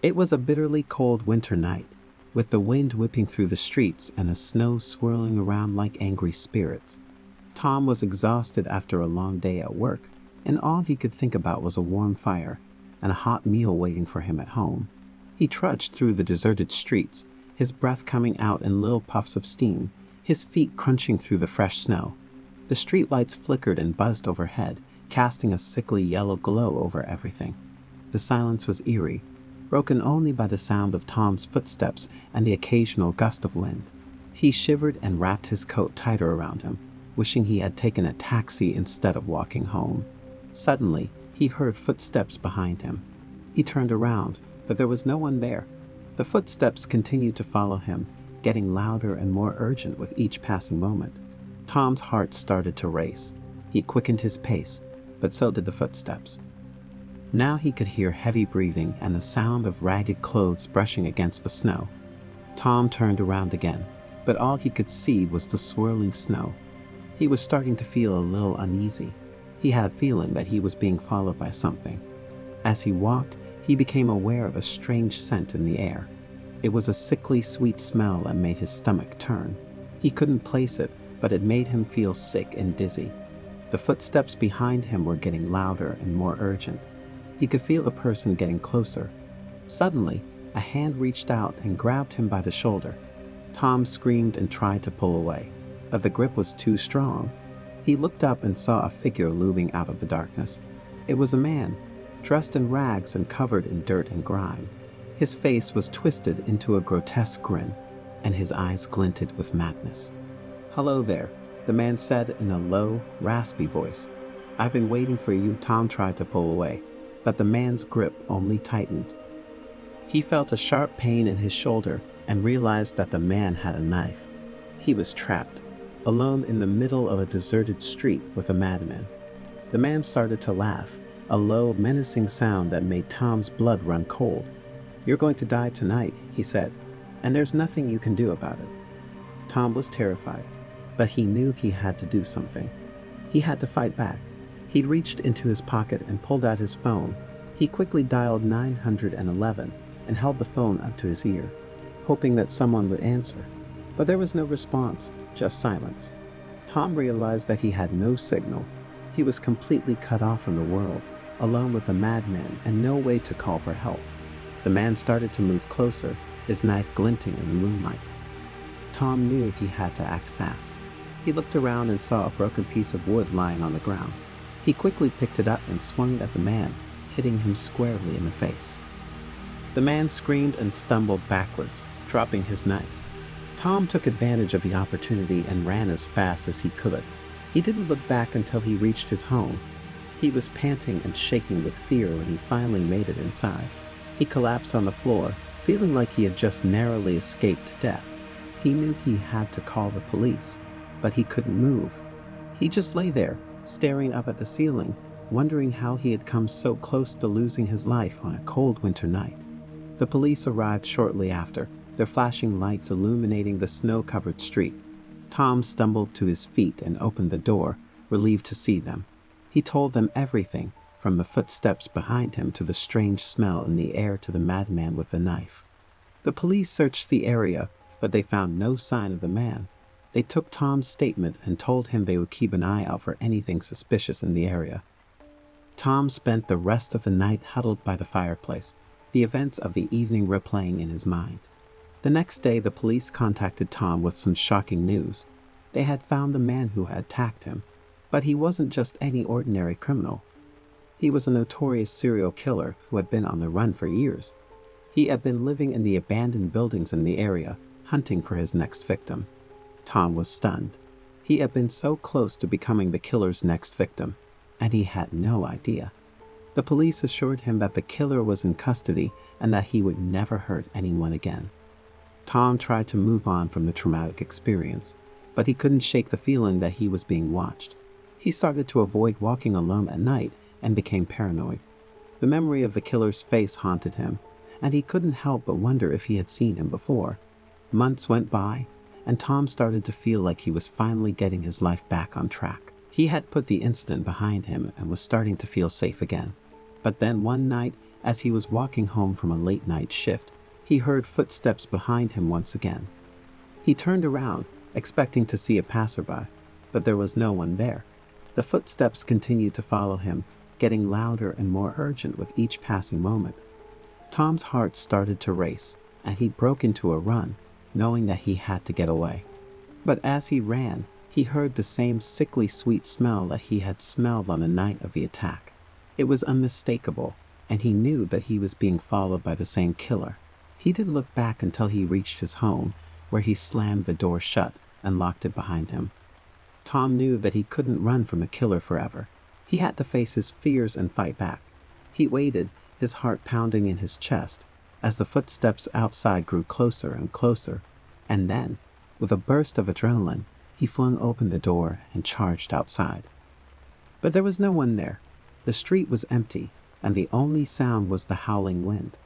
It was a bitterly cold winter night, with the wind whipping through the streets and the snow swirling around like angry spirits. Tom was exhausted after a long day at work, and all he could think about was a warm fire and a hot meal waiting for him at home. He trudged through the deserted streets, his breath coming out in little puffs of steam, his feet crunching through the fresh snow. The streetlights flickered and buzzed overhead, casting a sickly yellow glow over everything. The silence was eerie, broken only by the sound of Tom's footsteps and the occasional gust of wind. He shivered and wrapped his coat tighter around him, wishing he had taken a taxi instead of walking home. Suddenly, he heard footsteps behind him. He turned around, but there was no one there. The footsteps continued to follow him, getting louder and more urgent with each passing moment. Tom's heart started to race. He quickened his pace, but so did the footsteps. Now he could hear heavy breathing and the sound of ragged clothes brushing against the snow. Tom turned around again, but all he could see was the swirling snow. He was starting to feel a little uneasy. He had a feeling that he was being followed by something. As he walked, he became aware of a strange scent in the air. It was a sickly sweet smell that made his stomach turn. He couldn't place it, but it made him feel sick and dizzy. The footsteps behind him were getting louder and more urgent. He could feel a person getting closer. Suddenly, a hand reached out and grabbed him by the shoulder. Tom screamed and tried to pull away, but the grip was too strong. He looked up and saw a figure looming out of the darkness. It was a man, dressed in rags and covered in dirt and grime. His face was twisted into a grotesque grin, and his eyes glinted with madness. "Hello there," the man said in a low, raspy voice. "I've been waiting for you." Tom tried to pull away, but the man's grip only tightened. He felt a sharp pain in his shoulder and realized that the man had a knife. He was trapped, alone in the middle of a deserted street with a madman. The man started to laugh, a low, menacing sound that made Tom's blood run cold. "You're going to die tonight," he said, "and there's nothing you can do about it." Tom was terrified, but he knew he had to do something. He had to fight back. He reached into his pocket and pulled out his phone. He quickly dialed 911 and held the phone up to his ear, hoping that someone would answer. But there was no response, just silence. Tom realized that he had no signal. He was completely cut off from the world, alone with a madman and no way to call for help. The man started to move closer, his knife glinting in the moonlight. Tom knew he had to act fast. He looked around and saw a broken piece of wood lying on the ground. He quickly picked it up and swung it at the man, hitting him squarely in the face. The man screamed and stumbled backwards, dropping his knife. Tom took advantage of the opportunity and ran as fast as he could. He didn't look back until he reached his home. He was panting and shaking with fear when he finally made it inside. He collapsed on the floor, feeling like he had just narrowly escaped death. He knew he had to call the police, but he couldn't move. He just lay there, staring up at the ceiling, wondering how he had come so close to losing his life on a cold winter night. The police arrived shortly after, their flashing lights illuminating the snow-covered street. Tom stumbled to his feet and opened the door, relieved to see them. He told them everything, from the footsteps behind him to the strange smell in the air to the madman with the knife. The police searched the area, but they found no sign of the man. They took Tom's statement and told him they would keep an eye out for anything suspicious in the area. Tom spent the rest of the night huddled by the fireplace, the events of the evening replaying in his mind. The next day, the police contacted Tom with some shocking news. They had found the man who had attacked him, but he wasn't just any ordinary criminal. He was a notorious serial killer who had been on the run for years. He had been living in the abandoned buildings in the area, hunting for his next victim. Tom was stunned. He had been so close to becoming the killer's next victim, and he had no idea. The police assured him that the killer was in custody and that he would never hurt anyone again. Tom tried to move on from the traumatic experience, but he couldn't shake the feeling that he was being watched. He started to avoid walking alone at night and became paranoid. The memory of the killer's face haunted him, and he couldn't help but wonder if he had seen him before. Months went by, and Tom started to feel like he was finally getting his life back on track. He had put the incident behind him and was starting to feel safe again. But then one night, As he was walking home from a late-night shift, he heard footsteps behind him once again. He turned around, expecting to see a passerby, but there was no one there. The footsteps continued to follow him, getting louder and more urgent with each passing moment. Tom's heart started to race, and he broke into a run, knowing that he had to get away. But as he ran, he heard the same sickly sweet smell that he had smelled on the night of the attack. It was unmistakable, and he knew that he was being followed by the same killer. He didn't look back until he reached his home, where he slammed the door shut and locked it behind him. Tom knew that he couldn't run from a killer forever. He had to face his fears and fight back. He waited, his heart pounding in his chest, as the footsteps outside grew closer and closer, and then, with a burst of adrenaline, he flung open the door and charged outside. But there was no one there. The street was empty, and the only sound was the howling wind.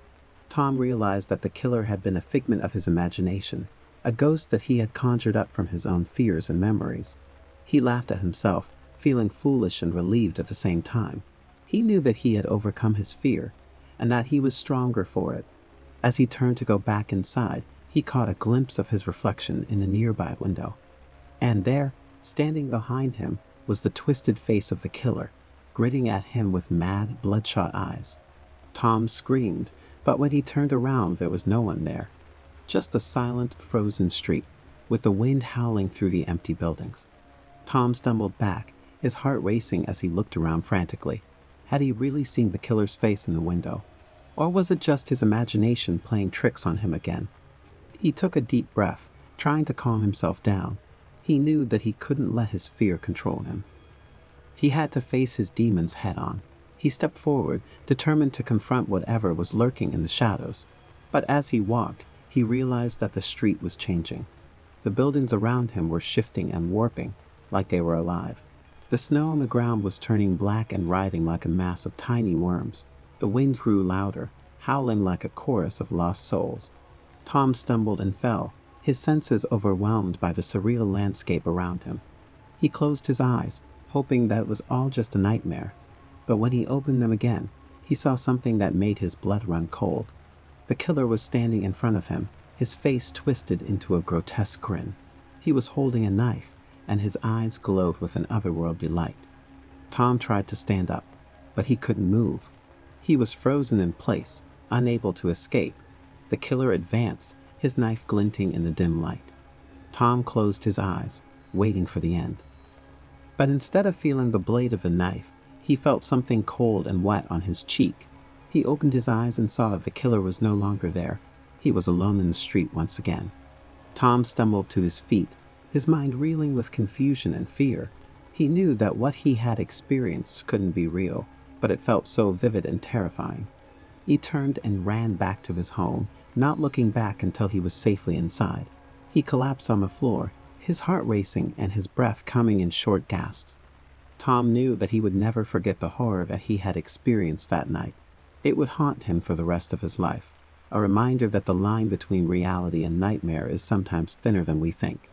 Tom realized that the killer had been a figment of his imagination, a ghost that he had conjured up from his own fears and memories. He laughed at himself, feeling foolish and relieved at the same time. He knew that he had overcome his fear, and that he was stronger for it. As he turned to go back inside, he caught a glimpse of his reflection in a nearby window. And there, standing behind him, was the twisted face of the killer, grinning at him with mad, bloodshot eyes. Tom screamed, but when he turned around, there was no one there. Just the silent, frozen street, with the wind howling through the empty buildings. Tom stumbled back, his heart racing as he looked around frantically. Had he really seen the killer's face in the window? Or was it just his imagination playing tricks on him again? He took a deep breath, trying to calm himself down. He knew that he couldn't let his fear control him. He had to face his demons head-on. He stepped forward, determined to confront whatever was lurking in the shadows. But as he walked, he realized that the street was changing. The buildings around him were shifting and warping, like they were alive. The snow on the ground was turning black and writhing like a mass of tiny worms. The wind grew louder, howling like a chorus of lost souls. Tom stumbled and fell, his senses overwhelmed by the surreal landscape around him. He closed his eyes, hoping that it was all just a nightmare. But when he opened them again, he saw something that made his blood run cold. The killer was standing in front of him, his face twisted into a grotesque grin. He was holding a knife, and his eyes glowed with an otherworldly light. Tom tried to stand up, but he couldn't move. He was frozen in place, unable to escape. The killer advanced, his knife glinting in the dim light. Tom closed his eyes, waiting for the end. But instead of feeling the blade of the knife, he felt something cold and wet on his cheek. He opened his eyes and saw that the killer was no longer there. He was alone in the street once again. Tom stumbled to his feet, his mind reeling with confusion and fear. He knew that what he had experienced couldn't be real, but it felt so vivid and terrifying. He turned and ran back to his home, not looking back until he was safely inside. He collapsed on the floor, his heart racing and his breath coming in short gasps. Tom knew that he would never forget the horror that he had experienced that night. It would haunt him for the rest of his life, a reminder that the line between reality and nightmare is sometimes thinner than we think.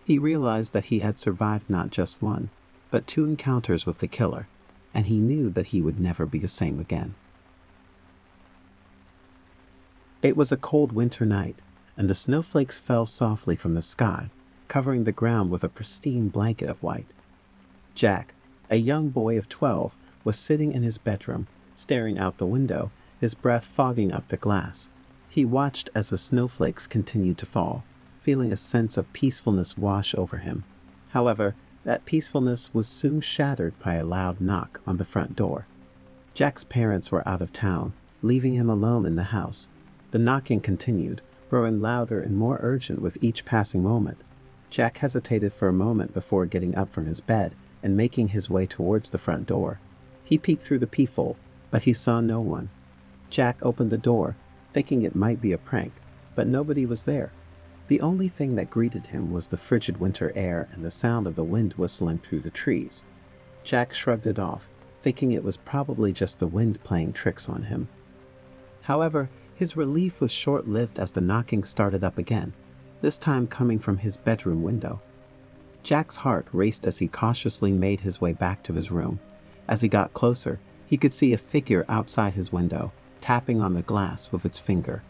He realized that he had survived not just one, but 2 encounters with the killer, and he knew that he would never be the same again. It was a cold winter night, and the snowflakes fell softly from the sky, covering the ground with a pristine blanket of white. Jack, a young boy of 12, was sitting in his bedroom, staring out the window, his breath fogging up the glass. He watched as the snowflakes continued to fall, feeling a sense of peacefulness wash over him. However, that peacefulness was soon shattered by a loud knock on the front door. Jack's parents were out of town, leaving him alone in the house. The knocking continued, growing louder and more urgent with each passing moment. Jack hesitated for a moment before getting up from his bed and making his way towards the front door. He peeked through the peephole, but he saw no one. Jack opened the door, thinking it might be a prank, but nobody was there. The only thing that greeted him was the frigid winter air and the sound of the wind whistling through the trees. Jack shrugged it off, thinking it was probably just the wind playing tricks on him. However, his relief was short-lived as the knocking started up again, this time coming from his bedroom window. Jack's heart raced as he cautiously made his way back to his room. As he got closer, he could see a figure outside his window, tapping on the glass with its finger.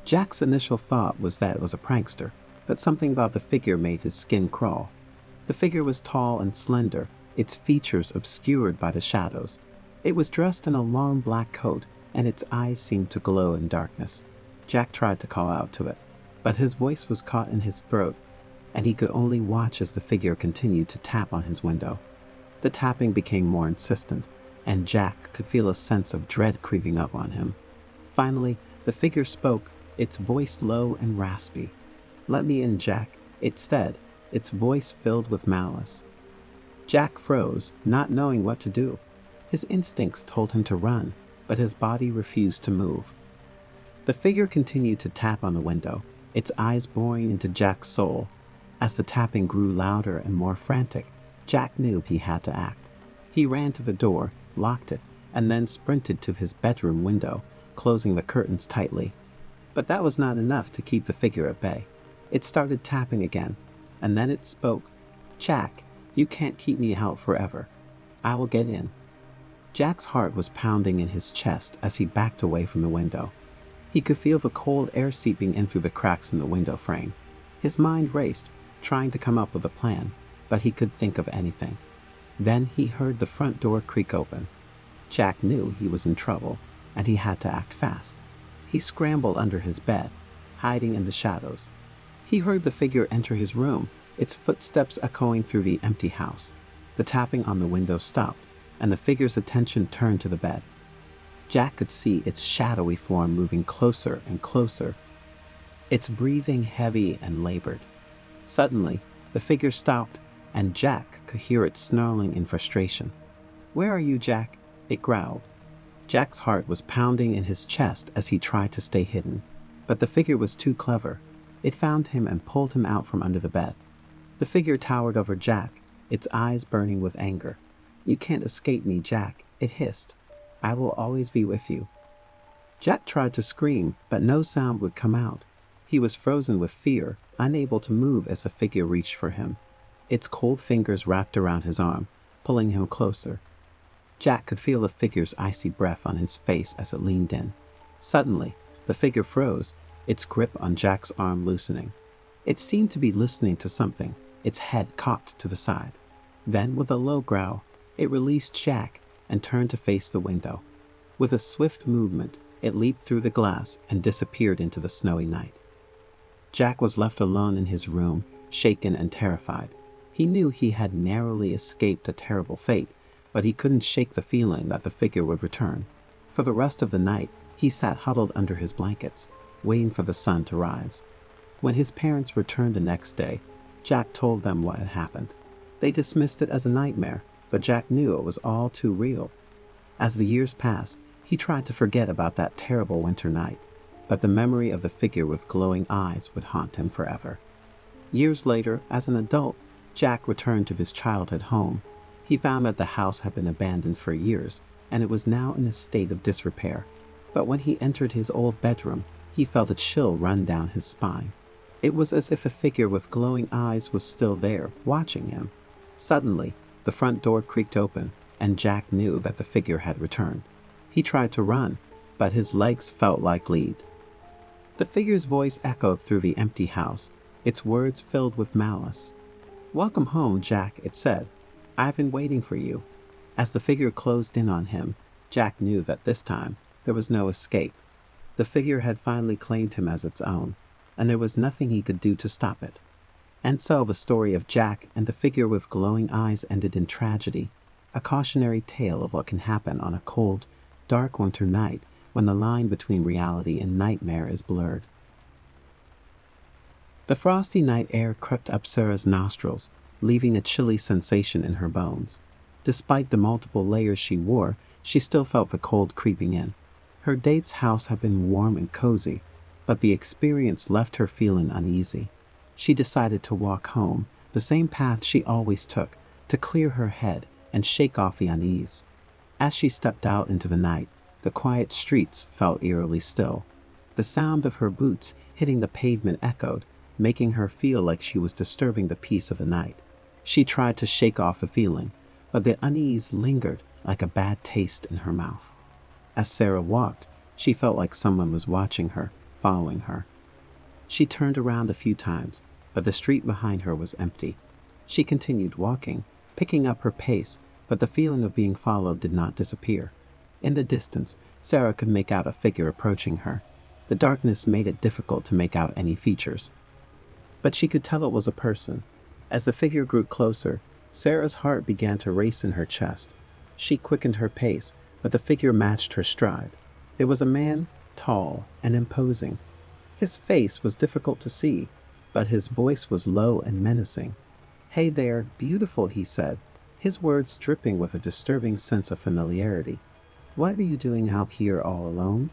Jack's initial thought was that it was a prankster, but something about the figure made his skin crawl. The figure was tall and slender, its features obscured by the shadows. It was dressed in a long black coat, and its eyes seemed to glow in darkness. Jack tried to call out to it, but his voice was caught in his throat, and he could only watch as the figure continued to tap on his window. The tapping became more insistent, and Jack could feel a sense of dread creeping up on him. Finally, the figure spoke, its voice low and raspy. "Let me in, Jack," it said, its voice filled with malice. Jack froze, not knowing what to do. His instincts told him to run, but his body refused to move. The figure continued to tap on the window, its eyes boring into Jack's soul. As the tapping grew louder and more frantic, Jack knew he had to act. He ran to the door, locked it, and then sprinted to his bedroom window, closing the curtains tightly. But that was not enough to keep the figure at bay. It started tapping again, and then it spoke. "Jack, you can't keep me out forever. I will get in." Jack's heart was pounding in his chest as he backed away from the window. He could feel the cold air seeping in through the cracks in the window frame. His mind raced, trying to come up with a plan, but he could think of anything. Then he heard the front door creak open. Jack knew he was in trouble, and he had to act fast. He scrambled under his bed, hiding in the shadows. He heard the figure enter his room, its footsteps echoing through the empty house. The tapping on the window stopped, and the figure's attention turned to the bed. Jack could see its shadowy form moving closer and closer, its breathing heavy and labored. Suddenly, the figure stopped, and Jack could hear it snarling in frustration. "Where are you, Jack?" it growled. Jack's heart was pounding in his chest as he tried to stay hidden, but the figure was too clever. It found him and pulled him out from under the bed. The figure towered over Jack, its eyes burning with anger. "You can't escape me, Jack," it hissed. "I will always be with you." Jack tried to scream, but no sound would come out. He was frozen with fear, unable to move as the figure reached for him. Its cold fingers wrapped around his arm, pulling him closer. Jack could feel the figure's icy breath on his face as it leaned in. Suddenly, the figure froze, its grip on Jack's arm loosening. It seemed to be listening to something, its head cocked to the side. Then, with a low growl, it released Jack and turned to face the window. With a swift movement, it leaped through the glass and disappeared into the snowy night. Jack was left alone in his room, shaken and terrified. He knew he had narrowly escaped a terrible fate, but he couldn't shake the feeling that the figure would return. For the rest of the night, he sat huddled under his blankets, waiting for the sun to rise. When his parents returned the next day, Jack told them what had happened. They dismissed it as a nightmare, but Jack knew it was all too real. As the years passed, he tried to forget about that terrible winter night, but the memory of the figure with glowing eyes would haunt him forever. Years later, as an adult, Jack returned to his childhood home. He found that the house had been abandoned for years, and it was now in a state of disrepair. But when he entered his old bedroom, he felt a chill run down his spine. It was as if a figure with glowing eyes was still there, watching him. Suddenly, the front door creaked open, and Jack knew that the figure had returned. He tried to run, but his legs felt like lead. The figure's voice echoed through the empty house, its words filled with malice. "Welcome home, Jack," it said. "I've been waiting for you." As the figure closed in on him, Jack knew that this time there was no escape. The figure had finally claimed him as its own, and there was nothing he could do to stop it. And so the story of Jack and the figure with glowing eyes ended in tragedy, a cautionary tale of what can happen on a cold, dark winter night when the line between reality and nightmare is blurred. The frosty night air crept up Sarah's nostrils, leaving a chilly sensation in her bones. Despite the multiple layers she wore, she still felt the cold creeping in. Her date's house had been warm and cozy, but the experience left her feeling uneasy. She decided to walk home, the same path she always took, to clear her head and shake off the unease. As she stepped out into the night, the quiet streets felt eerily still. The sound of her boots hitting the pavement echoed, making her feel like she was disturbing the peace of the night. She tried to shake off the feeling, but the unease lingered like a bad taste in her mouth. As Sarah walked, She felt like someone was watching her, following her. She turned around a few times, but the street behind her was empty. She continued walking, picking up her pace, but the feeling of being followed did not disappear. In the distance, Sarah could make out a figure approaching her. The darkness made it difficult to make out any features, but she could tell it was a person. As the figure grew closer, Sarah's heart began to race in her chest. She quickened her pace, but the figure matched her stride. It was a man, tall and imposing. His face was difficult to see, but his voice was low and menacing. "Hey there, beautiful," he said, his words dripping with a disturbing sense of familiarity. "What are you doing out here all alone?"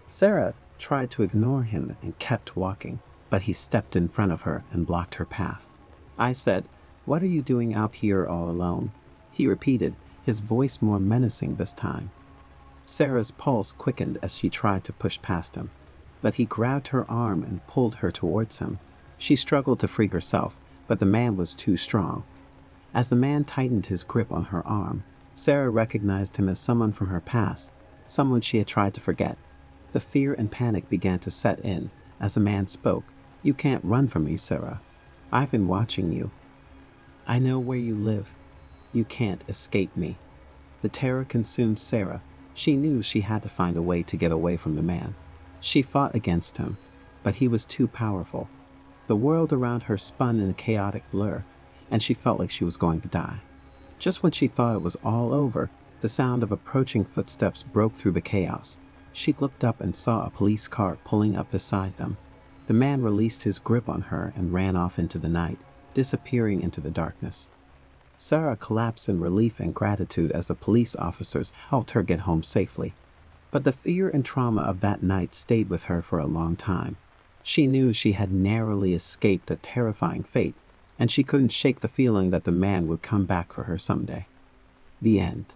Sarah tried to ignore him and kept walking, but he stepped in front of her and blocked her path. I said, "What are you doing out here all alone?" He repeated, his voice more menacing this time. Sarah's pulse quickened as she tried to push past him, but he grabbed her arm and pulled her towards him. She struggled to free herself, but the man was too strong. As the man tightened his grip on her arm, Sarah recognized him as someone from her past, someone she had tried to forget. The fear and panic began to set in as the man spoke. "You can't run from me, Sarah. I've been watching you. I know where you live. You can't escape me." The terror consumed Sarah. She knew she had to find a way to get away from the man. She fought against him, but he was too powerful. The world around her spun in a chaotic blur, and she felt like she was going to die. Just when she thought it was all over, the sound of approaching footsteps broke through the chaos. She looked up and saw a police car pulling up beside them. The man released his grip on her and ran off into the night, disappearing into the darkness. Sarah collapsed in relief and gratitude as the police officers helped her get home safely. But the fear and trauma of that night stayed with her for a long time. She knew she had narrowly escaped a terrifying fate, and she couldn't shake the feeling that the man would come back for her someday. The end.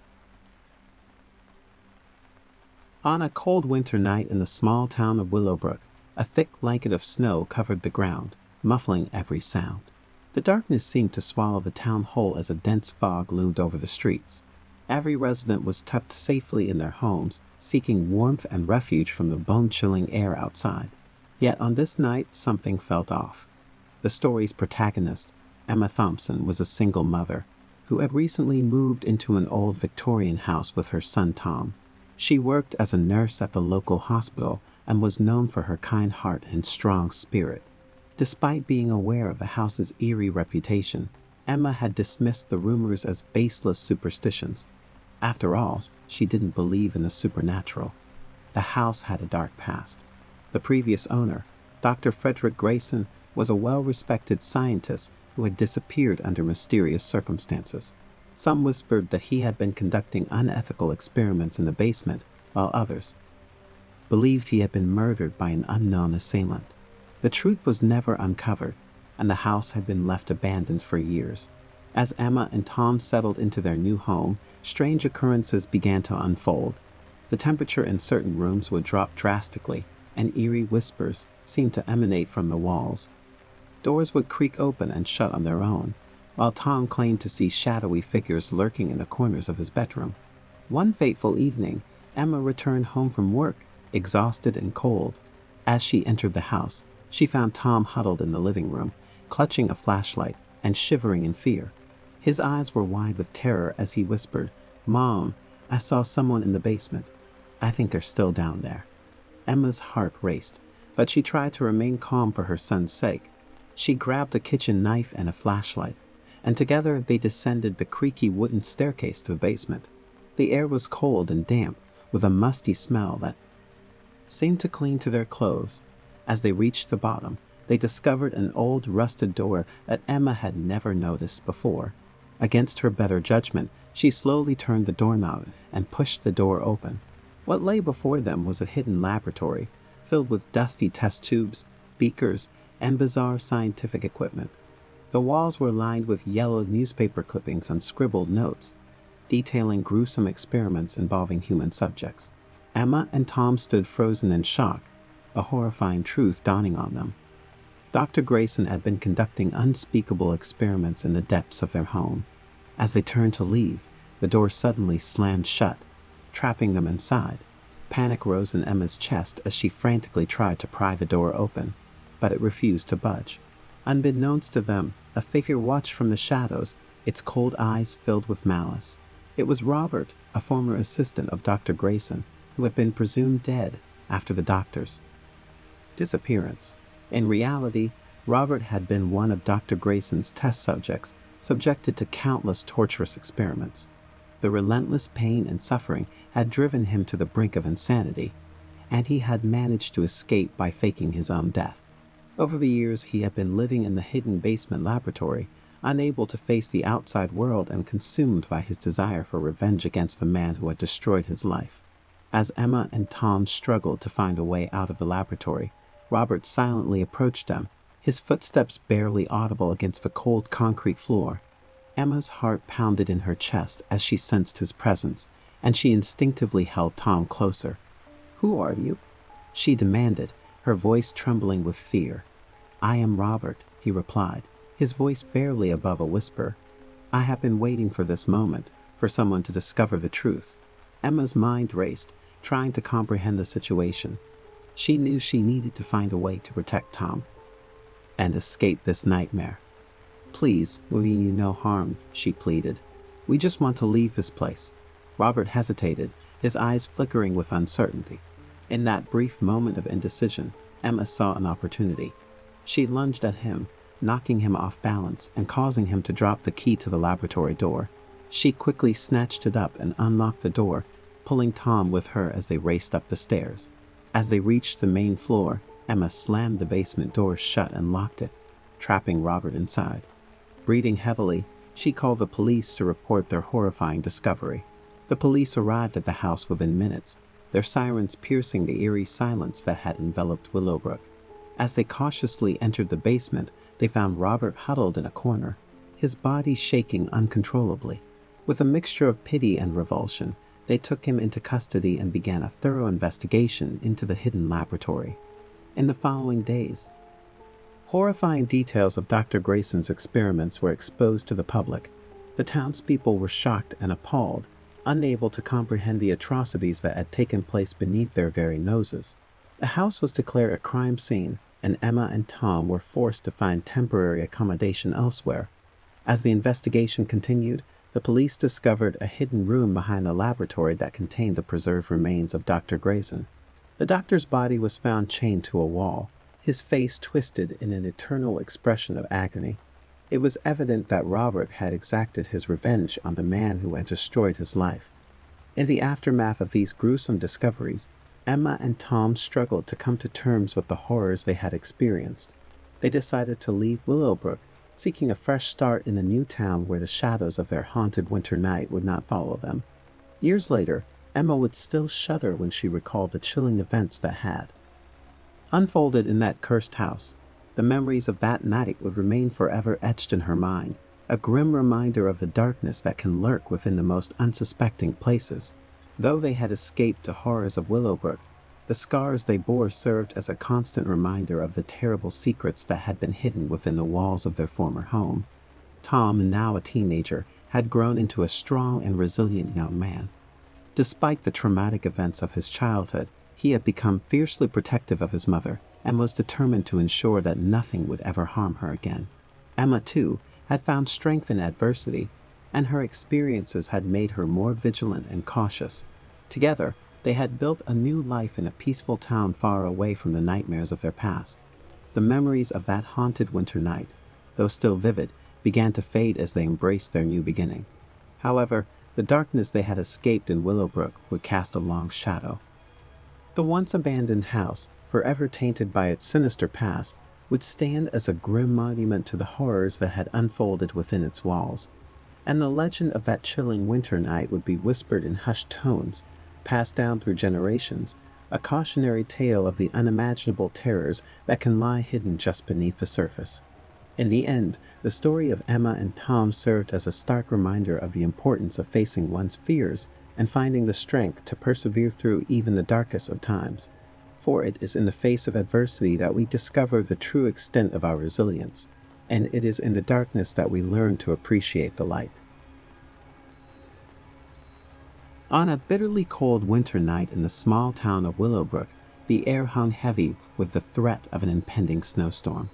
On a cold winter night in the small town of Willowbrook, a thick blanket of snow covered the ground, muffling every sound. The darkness seemed to swallow the town whole as a dense fog loomed over the streets. Every resident was tucked safely in their homes, seeking warmth and refuge from the bone-chilling air outside. Yet on this night, something felt off. The story's protagonist, Emma Thompson, was a single mother who had recently moved into an old Victorian house with her son Tom. She worked as a nurse at the local hospital and was known for her kind heart and strong spirit. Despite being aware of the house's eerie reputation, Emma had dismissed the rumors as baseless superstitions. After all, she didn't believe in the supernatural. The house had a dark past. The previous owner, Dr. Frederick Grayson, was a well-respected scientist who had disappeared under mysterious circumstances. Some whispered that he had been conducting unethical experiments in the basement, while others believed he had been murdered by an unknown assailant. The truth was never uncovered, and the house had been left abandoned for years. As Emma and Tom settled into their new home, strange occurrences began to unfold. The temperature in certain rooms would drop drastically, and eerie whispers seemed to emanate from the walls. Doors would creak open and shut on their own, while Tom claimed to see shadowy figures lurking in the corners of his bedroom. One fateful evening, Emma returned home from work, exhausted and cold. As she entered the house, she found Tom huddled in the living room, clutching a flashlight and shivering in fear. His eyes were wide with terror as he whispered, "Mom, I saw someone in the basement. I think they're still down there." Emma's heart raced, but she tried to remain calm for her son's sake. She grabbed a kitchen knife and a flashlight, and together they descended the creaky wooden staircase to the basement. The air was cold and damp, with a musty smell that seemed to cling to their clothes. As they reached the bottom, they discovered an old rusted door that Emma had never noticed before. Against her better judgment, she slowly turned the doorknob and pushed the door open. What lay before them was a hidden laboratory, filled with dusty test tubes, beakers, and bizarre scientific equipment. The walls were lined with yellowed newspaper clippings and scribbled notes, detailing gruesome experiments involving human subjects. Emma and Tom stood frozen in shock, a horrifying truth dawning on them. Dr. Grayson had been conducting unspeakable experiments in the depths of their home. As they turned to leave, the door suddenly slammed shut, trapping them inside. Panic rose in Emma's chest as she frantically tried to pry the door open, but it refused to budge. Unbeknownst to them, a figure watched from the shadows, its cold eyes filled with malice. It was Robert, a former assistant of Dr. Grayson, who had been presumed dead after the doctor's disappearance. In reality, Robert had been one of Dr. Grayson's test subjects, subjected to countless torturous experiments. The relentless pain and suffering had driven him to the brink of insanity, and he had managed to escape by faking his own death. Over the years, he had been living in the hidden basement laboratory, unable to face the outside world and consumed by his desire for revenge against the man who had destroyed his life. As Emma and Tom struggled to find a way out of the laboratory, Robert silently approached them, his footsteps barely audible against the cold concrete floor. Emma's heart pounded in her chest as she sensed his presence, and she instinctively held Tom closer. "Who are you?" she demanded, her voice trembling with fear. "I am Robert," he replied, his voice barely above a whisper. "I have been waiting for this moment, for someone to discover the truth." Emma's mind raced, trying to comprehend the situation. She knew she needed to find a way to protect Tom and escape this nightmare. "Please, we mean you no harm," she pleaded. "We just want to leave this place." Robert hesitated, his eyes flickering with uncertainty. In that brief moment of indecision, Emma saw an opportunity. She lunged at him, knocking him off balance and causing him to drop the key to the laboratory door. She quickly snatched it up and unlocked the door, pulling Tom with her as they raced up the stairs. As they reached the main floor, Emma slammed the basement door shut and locked it, trapping Robert inside. Breathing heavily, she called the police to report their horrifying discovery. The police arrived at the house within minutes, their sirens piercing the eerie silence that had enveloped Willowbrook. As they cautiously entered the basement, they found Robert huddled in a corner, his body shaking uncontrollably. With a mixture of pity and revulsion, they took him into custody and began a thorough investigation into the hidden laboratory. In the following days, horrifying details of Dr. Grayson's experiments were exposed to the public. The townspeople were shocked and appalled, unable to comprehend the atrocities that had taken place beneath their very noses. The house was declared a crime scene, and Emma and Tom were forced to find temporary accommodation elsewhere. As the investigation continued, the police discovered a hidden room behind the laboratory that contained the preserved remains of Dr. Grayson. The doctor's body was found chained to a wall, his face twisted in an eternal expression of agony. It was evident that Robert had exacted his revenge on the man who had destroyed his life. In the aftermath of these gruesome discoveries, Emma and Tom struggled to come to terms with the horrors they had experienced. They decided to leave Willowbrook, seeking a fresh start in a new town where the shadows of their haunted winter night would not follow them. Years later, Emma would still shudder when she recalled the chilling events that had unfolded in that cursed house. The memories of that night would remain forever etched in her mind, a grim reminder of the darkness that can lurk within the most unsuspecting places. Though they had escaped the horrors of Willowbrook, the scars they bore served as a constant reminder of the terrible secrets that had been hidden within the walls of their former home. Tom, now a teenager, had grown into a strong and resilient young man. Despite the traumatic events of his childhood, he had become fiercely protective of his mother and was determined to ensure that nothing would ever harm her again. Emma, too, had found strength in adversity, and her experiences had made her more vigilant and cautious. Together, they had built a new life in a peaceful town far away from the nightmares of their past. The memories of that haunted winter night, though still vivid, began to fade as they embraced their new beginning. However, the darkness they had escaped in Willowbrook would cast a long shadow. The once abandoned house, forever tainted by its sinister past, would stand as a grim monument to the horrors that had unfolded within its walls. And the legend of that chilling winter night would be whispered in hushed tones, passed down through generations, a cautionary tale of the unimaginable terrors that can lie hidden just beneath the surface. In the end, the story of Emma and Tom served as a stark reminder of the importance of facing one's fears and finding the strength to persevere through even the darkest of times. For it is in the face of adversity that we discover the true extent of our resilience, and it is in the darkness that we learn to appreciate the light. On a bitterly cold winter night in the small town of Willowbrook, the air hung heavy with the threat of an impending snowstorm.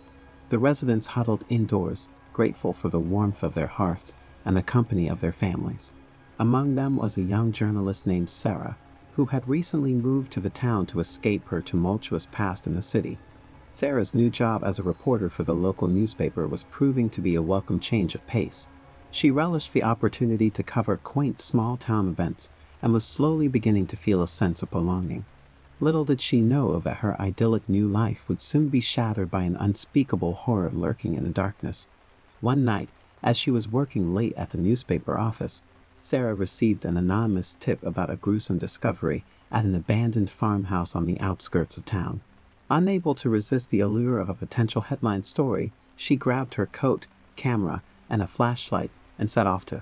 The residents huddled indoors, grateful for the warmth of their hearths and the company of their families. Among them was a young journalist named Sarah, who had recently moved to the town to escape her tumultuous past in the city. Sarah's new job as a reporter for the local newspaper was proving to be a welcome change of pace. She relished the opportunity to cover quaint small-town events and was slowly beginning to feel a sense of belonging. Little did she know that her idyllic new life would soon be shattered by an unspeakable horror lurking in the darkness. One night, as she was working late at the newspaper office, Sarah received an anonymous tip about a gruesome discovery at an abandoned farmhouse on the outskirts of town. Unable to resist the allure of a potential headline story, she grabbed her coat, camera, and a flashlight and set off to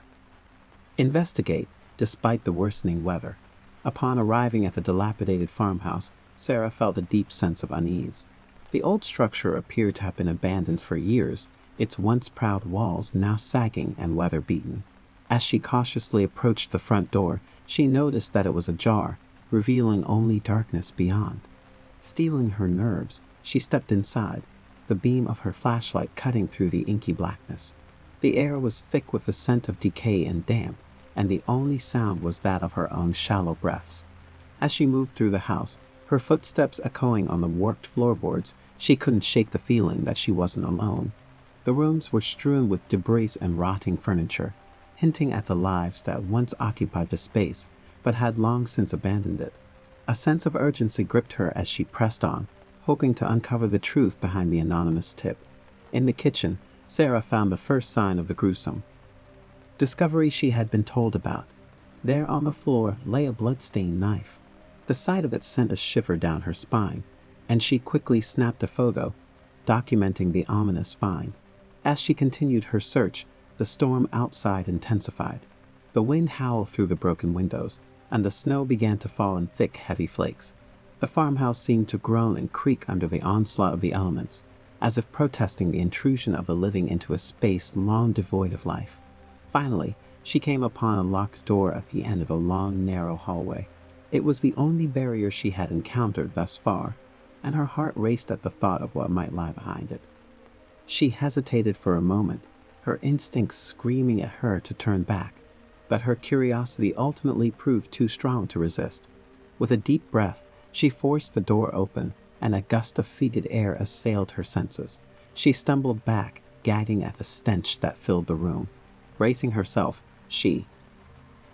investigate, despite the worsening weather. Upon arriving at the dilapidated farmhouse, Sarah felt a deep sense of unease. The old structure appeared to have been abandoned for years, its once proud walls now sagging and weather-beaten. As she cautiously approached the front door, she noticed that it was ajar, revealing only darkness beyond. Steeling her nerves, she stepped inside, the beam of her flashlight cutting through the inky blackness. The air was thick with the scent of decay and damp, and the only sound was that of her own shallow breaths. As she moved through the house, her footsteps echoing on the warped floorboards, she couldn't shake the feeling that she wasn't alone. The rooms were strewn with debris and rotting furniture, hinting at the lives that once occupied the space, but had long since abandoned it. A sense of urgency gripped her as she pressed on, hoping to uncover the truth behind the anonymous tip. In the kitchen, Sarah found the first sign of the gruesome discovery she had been told about. There on the floor lay a blood-stained knife. The sight of it sent a shiver down her spine, and she quickly snapped a photo, documenting the ominous find. As she continued her search, the storm outside intensified. The wind howled through the broken windows, and the snow began to fall in thick, heavy flakes. The farmhouse seemed to groan and creak under the onslaught of the elements, as if protesting the intrusion of the living into a space long devoid of life. Finally, she came upon a locked door at the end of a long, narrow hallway. It was the only barrier she had encountered thus far, and her heart raced at the thought of what might lie behind it. She hesitated for a moment, her instincts screaming at her to turn back, but her curiosity ultimately proved too strong to resist. With a deep breath, she forced the door open, and a gust of fetid air assailed her senses. She stumbled back, gagging at the stench that filled the room. Bracing herself, she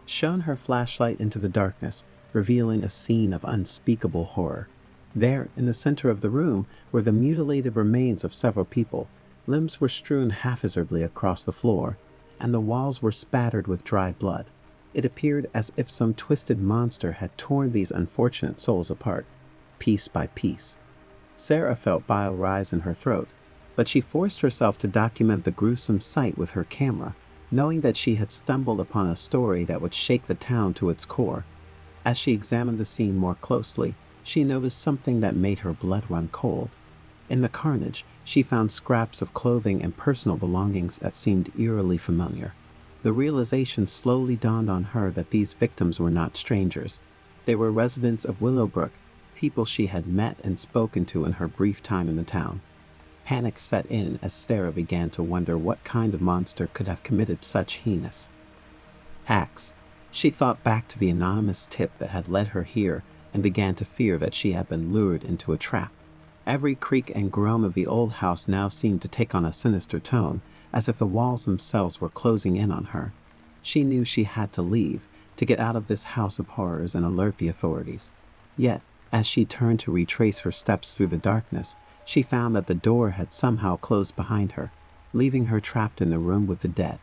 shone her flashlight into the darkness, revealing a scene of unspeakable horror. There, in the center of the room, were the mutilated remains of several people. Limbs were strewn haphazardly across the floor, and the walls were spattered with dried blood. It appeared as if some twisted monster had torn these unfortunate souls apart, piece by piece. Sarah felt bile rise in her throat, but she forced herself to document the gruesome sight with her camera, knowing that she had stumbled upon a story that would shake the town to its core. As she examined the scene more closely, she noticed something that made her blood run cold. In the carnage, she found scraps of clothing and personal belongings that seemed eerily familiar. The realization slowly dawned on her that these victims were not strangers. They were residents of Willowbrook, people she had met and spoken to in her brief time in the town. Panic set in as Sarah began to wonder what kind of monster could have committed such heinous acts. She thought back to the anonymous tip that had led her here and began to fear that she had been lured into a trap. Every creak and groan of the old house now seemed to take on a sinister tone, as if the walls themselves were closing in on her. She knew she had to leave, to get out of this house of horrors and alert the authorities. Yet, as she turned to retrace her steps through the darkness, she found that the door had somehow closed behind her, leaving her trapped in the room with the dead.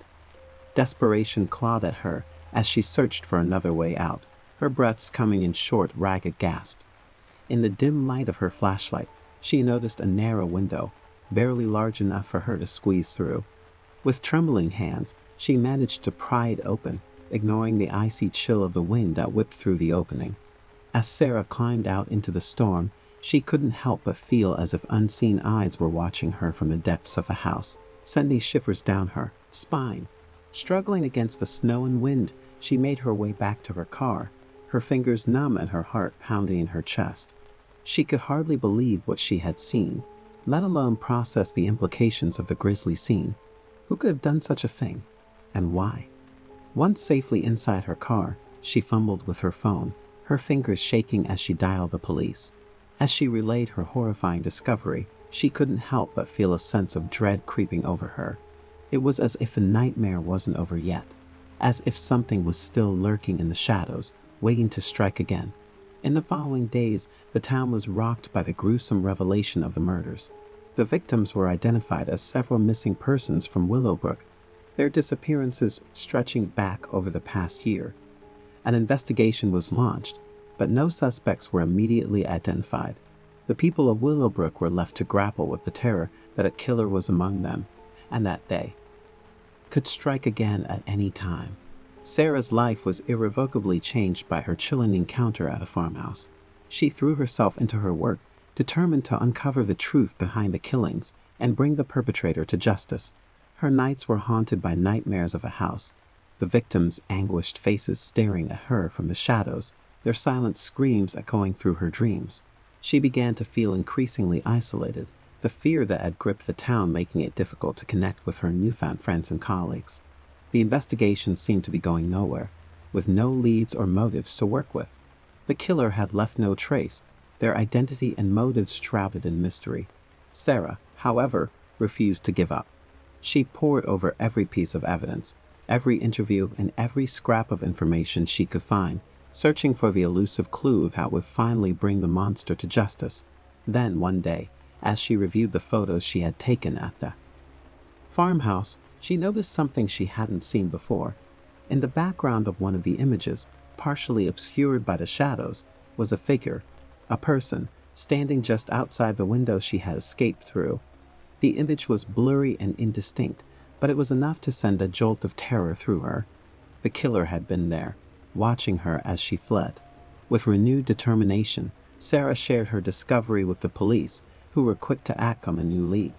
Desperation clawed at her as she searched for another way out, her breaths coming in short, ragged gasps. In the dim light of her flashlight, she noticed a narrow window, barely large enough for her to squeeze through. With trembling hands, she managed to pry it open, ignoring the icy chill of the wind that whipped through the opening. As Sarah climbed out into the storm, she couldn't help but feel as if unseen eyes were watching her from the depths of the house, sending shivers down her spine. Struggling against the snow and wind, She made her way back to her car, her fingers numb and her heart pounding in her chest. She could hardly believe what she had seen, let alone process the implications of the grisly scene. Who could have done such a thing, and why? Once safely inside her car, she fumbled with her phone, her fingers shaking as she dialed the police. As she relayed her horrifying discovery, she couldn't help but feel a sense of dread creeping over her. It was as if the nightmare wasn't over yet, as if something was still lurking in the shadows, waiting to strike again. In the following days, the town was rocked by the gruesome revelation of the murders. The victims were identified as several missing persons from Willowbrook, their disappearances stretching back over the past year. An investigation was launched, but no suspects were immediately identified. The people of Willowbrook were left to grapple with the terror that a killer was among them, and that they could strike again at any time. Sarah's life was irrevocably changed by her chilling encounter at a farmhouse. She threw herself into her work, determined to uncover the truth behind the killings and bring the perpetrator to justice. Her nights were haunted by nightmares of a house, the victims' anguished faces staring at her from the shadows, their silent screams echoing through her dreams. She began to feel increasingly isolated, the fear that had gripped the town making it difficult to connect with her newfound friends and colleagues. The investigation seemed to be going nowhere, with no leads or motives to work with. The killer had left no trace, their identity and motives shrouded in mystery. Sarah, however, refused to give up. She pored over every piece of evidence, every interview, and every scrap of information she could find, searching for the elusive clue that would finally bring the monster to justice. Then, one day, as she reviewed the photos she had taken at the farmhouse, she noticed something she hadn't seen before. In the background of one of the images, partially obscured by the shadows, was a figure, a person, standing just outside the window she had escaped through. The image was blurry and indistinct, but it was enough to send a jolt of terror through her. The killer had been there, watching her as she fled. With renewed determination, Sarah shared her discovery with the police, who were quick to act on the new lead.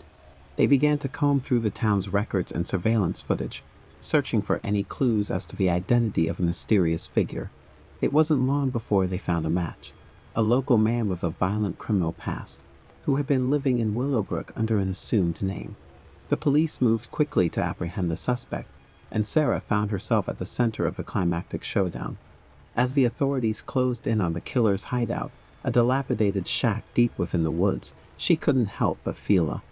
They began to comb through the town's records and surveillance footage, searching for any clues as to the identity of a mysterious figure. It wasn't long before they found a match, a local man with a violent criminal past, who had been living in Willowbrook under an assumed name. The police moved quickly to apprehend the suspect, and Sarah found herself at the center of the climactic showdown. As the authorities closed in on the killer's hideout, a dilapidated shack deep within the woods, she couldn't help but feel a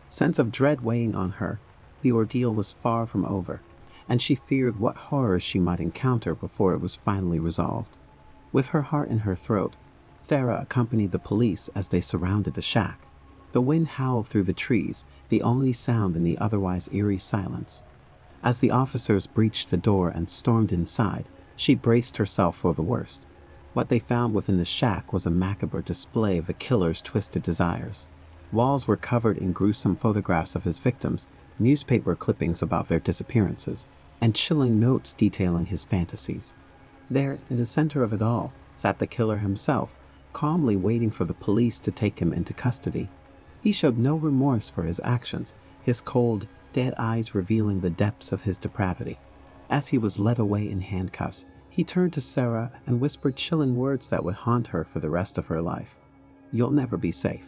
sense of dread weighing on her. The ordeal was far from over, and she feared what horrors she might encounter before it was finally resolved. With her heart in her throat, Sarah accompanied the police as they surrounded the shack. The wind howled through the trees, the only sound in the otherwise eerie silence. As the officers breached the door and stormed inside, she braced herself for the worst. What they found within the shack was a macabre display of the killer's twisted desires. Walls were covered in gruesome photographs of his victims, newspaper clippings about their disappearances, and chilling notes detailing his fantasies. There, in the center of it all, sat the killer himself, calmly waiting for the police to take him into custody. He showed no remorse for his actions, his cold, dead eyes revealing the depths of his depravity. As he was led away in handcuffs, he turned to Sarah and whispered chilling words that would haunt her for the rest of her life. "You'll never be safe.